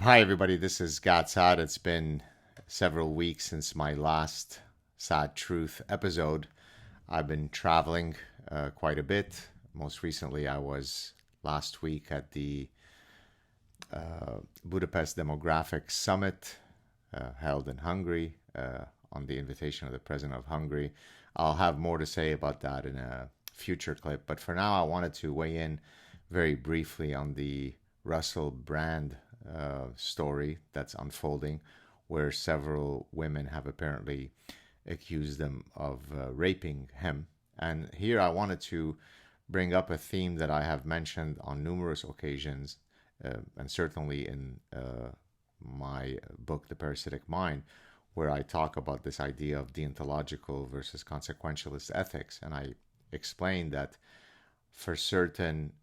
Hi, everybody. This is Saad. It's been several weeks since my last Saad Truth episode. I've been traveling quite a bit. Most recently, I was last week at the Budapest Demographic Summit held in Hungary on the invitation of the President of Hungary. I'll have more to say about that in a future clip, but for now, I wanted to weigh in very briefly on the Russell Brand story that's unfolding, where several women have apparently accused them of raping him. And here I wanted to bring up a theme that I have mentioned on numerous occasions, and certainly in my book, The Parasitic Mind, where I talk about this idea of deontological versus consequentialist ethics. And I explain that for certain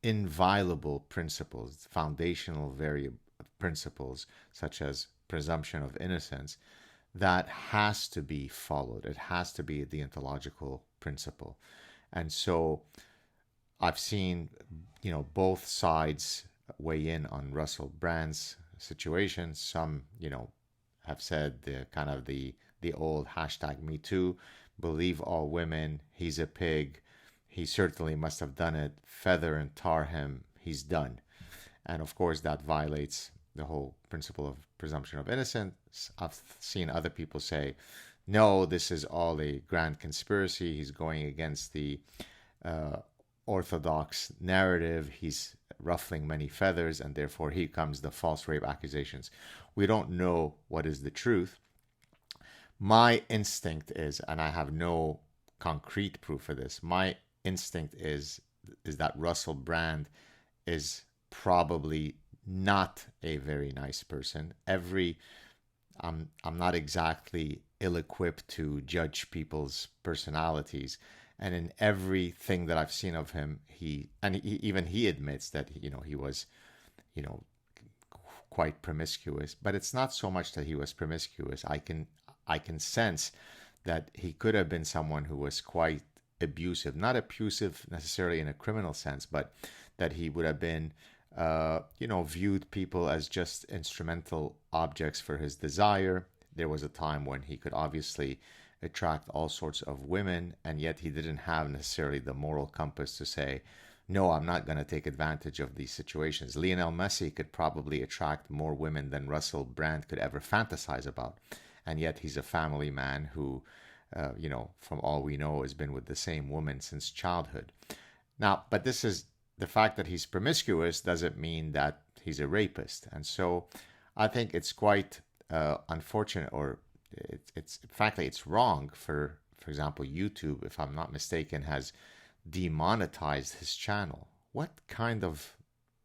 inviolable principles, foundational principles, such as presumption of innocence, that has to be followed. It has to be a deontological principle. And so I've seen, both sides weigh in on Russell Brand's situation. Some, have said the old hashtag Me Too, believe all women, he's a pig, he certainly must have done it, feather and tar him, he's done. And of course, that violates the whole principle of presumption of innocence. I've seen other people say, no, this is all a grand conspiracy. He's going against the orthodox narrative. He's ruffling many feathers, and therefore here comes the false rape accusations. We don't know what is the truth. My instinct is, and I have no concrete proof for this, my instinct is that Russell Brand is probably not a very nice person. I'm not exactly ill-equipped to judge people's personalities, and in everything that I've seen of him, even he admits that he was, you know, quite promiscuous. But it's not so much that he was promiscuous. I can sense that he could have been someone who was quite abusive, not abusive necessarily in a criminal sense, but that he would have been, viewed people as just instrumental objects for his desire. There was a time when he could obviously attract all sorts of women, and yet he didn't have necessarily the moral compass to say, no, I'm not going to take advantage of these situations. Lionel Messi could probably attract more women than Russell Brand could ever fantasize about. And yet he's a family man who, from all we know, has been with the same woman since childhood. Now, but this is the fact that he's promiscuous doesn't mean that he's a rapist. And so I think it's quite unfortunate, or it's frankly, it's wrong for example, YouTube, if I'm not mistaken, has demonetized his channel. What kind of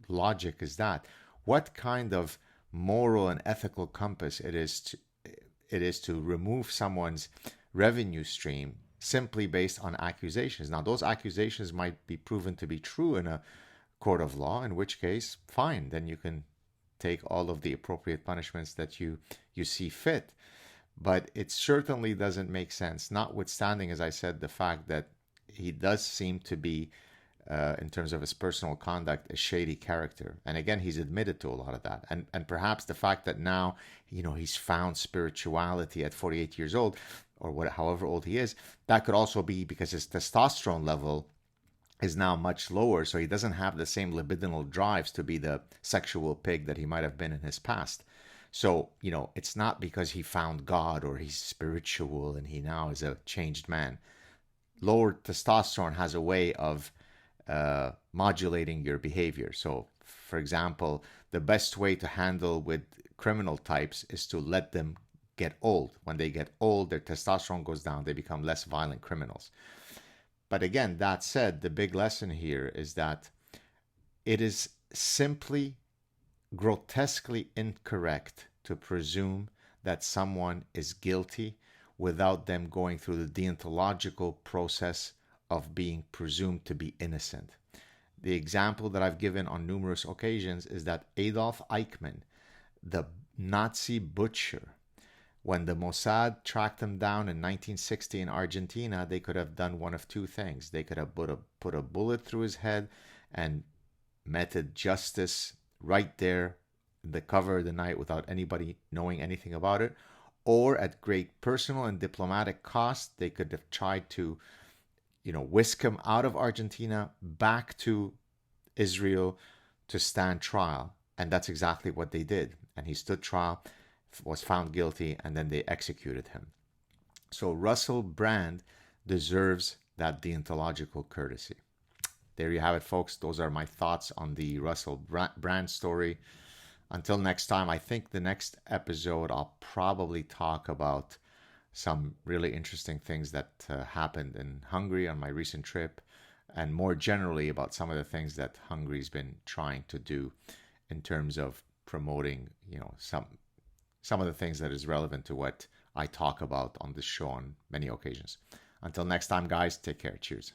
logic is that? What kind of moral and ethical compass it is to remove someone's revenue stream simply based on accusations? Now, those accusations might be proven to be true in a court of law, in which case, fine, then you can take all of the appropriate punishments that you see fit. But it certainly doesn't make sense, notwithstanding, as I said, the fact that he does seem to be, in terms of his personal conduct, a shady character. And again, he's admitted to a lot of that. And perhaps the fact that now, he's found spirituality at 48 years old, or however old he is, that could also be because his testosterone level is now much lower, so he doesn't have the same libidinal drives to be the sexual pig that he might have been in his past. So, it's not because he found God or he's spiritual and he now is a changed man. Lower testosterone has a way of modulating your behavior. So, for example, the best way to handle with criminal types is to let them get old. When they get old, their testosterone goes down, they become less violent criminals. But again, that said, the big lesson here is that it is simply grotesquely incorrect to presume that someone is guilty without them going through the deontological process of being presumed to be innocent. The example that I've given on numerous occasions is that Adolf Eichmann, the Nazi butcher, when the Mossad tracked him down in 1960 in Argentina, they could have done one of two things. They could have put a bullet through his head and meted justice right there in the cover of the night without anybody knowing anything about it, or at great personal and diplomatic cost, they could have tried to, whisk him out of Argentina back to Israel to stand trial. And that's exactly what they did. And he stood trial, was found guilty, and then they executed him. So Russell Brand deserves that deontological courtesy. There you have it, folks. Those are my thoughts on the Russell Brand story. Until next time, I think the next episode I'll probably talk about some really interesting things that happened in Hungary on my recent trip, and more generally about some of the things that Hungary's been trying to do in terms of promoting, some of the things that is relevant to what I talk about on this show on many occasions. Until next time, guys, take care. Cheers.